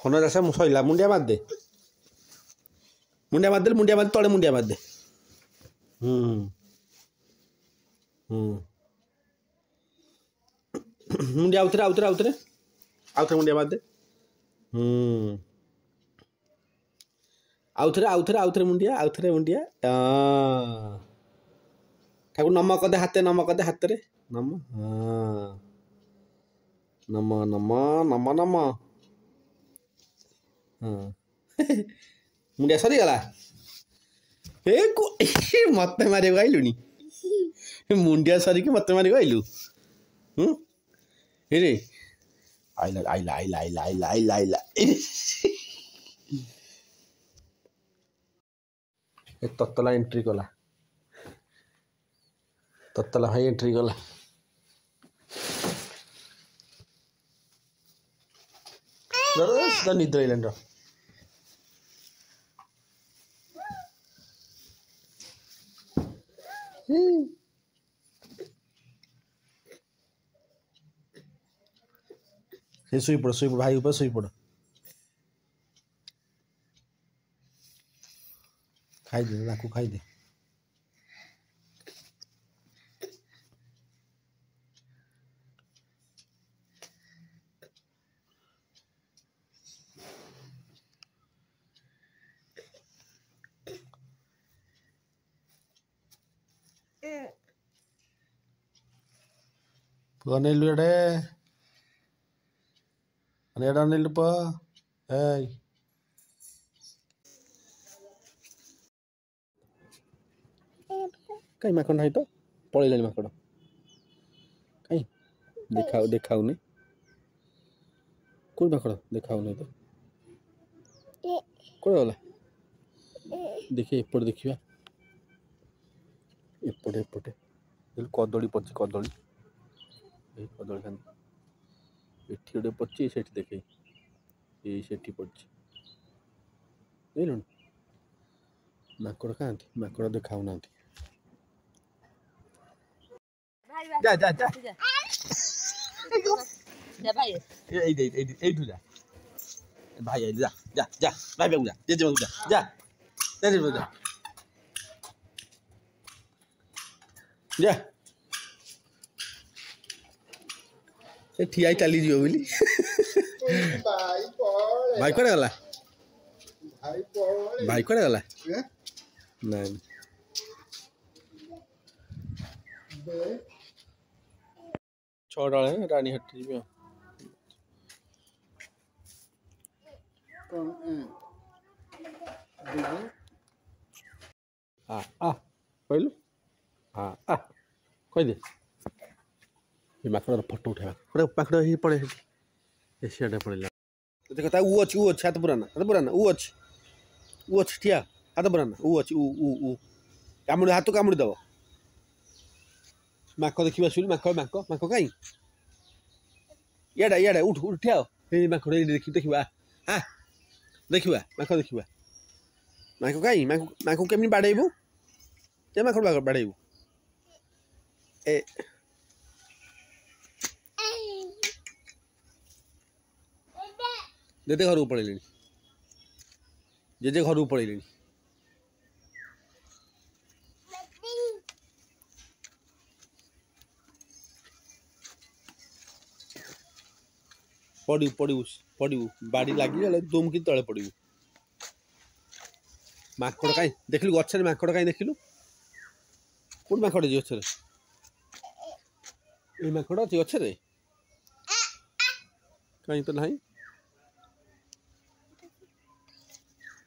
हन दास सैला मुंडिया मारदे मुंडिया मार तले मुंडिया मारदे मुंडिया आउथरे आउथरे आउथरे आउथरे मुंडिया मारदे आउथरे आउथरे आउथरे मुंडिया ठाकुर नम कदे हाथे नम नम नम नम नम मुंडिया सरीगला मत मारे आइलुनी मुंडिया सरिकी मत मारे आइलु रे आइला आइला आइला आइला आइला आइला आइला ततला एंट्री कला ततला भाई एंट्री कला निद्र आइलान शुई पड़ भाई ऊपर शुई पड़ खाई दे नाकू खाई दे अनिल अनिल कहीं माकड़ ना तो पलैला माकड़ कहीं देखाऊनी कौन माकड़ देखाऊनी तो कौन गला देखिए एपटे देखा एपटे एपटे कदली पड़ी कदली कदली खानी एटी गोटे पड़ी से देखे ये पड़ी देख माकड़ क्या माकड़ देखा ना जा जा जा जा भाई एठू जा भाई जा जा जा भाई बाबू जा जे बाबू जा जा जा जा जा ए ठिया चली जियो बोली भाई कोड़े गला भाई कोड़े गला नहीं छोड़ रहे रानी हट्टी में हाँ कहलु हाँ कह दे माकड़ फोटो उठा माकड़ ही पड़े एशिया पड़ेगा देखो वो अच्छी हाथ पुराना वो अच्छी ठिया हाथ पुराना वो अच्छी कामुड़ी हाथ कामुड़ी दब माक देखा शुणी माक माक माक कहीं इे उठ उठ ठिया माकड़ देखा हाँ देखा माक देखा माक कहीं माक केमी बाड़ेबू ये माकड़ बाड़ेबू ए जेजे घर को पड़े जेजे घर को पड़े पड़ू बाड़ी लगे दुम कि तले पड़ू माकड़ कहीं देखलु गचर माकड़ कहीं देखलु कौन माकड़ गचर ये माकड़ अच्छी गचर कहीं तो नहीं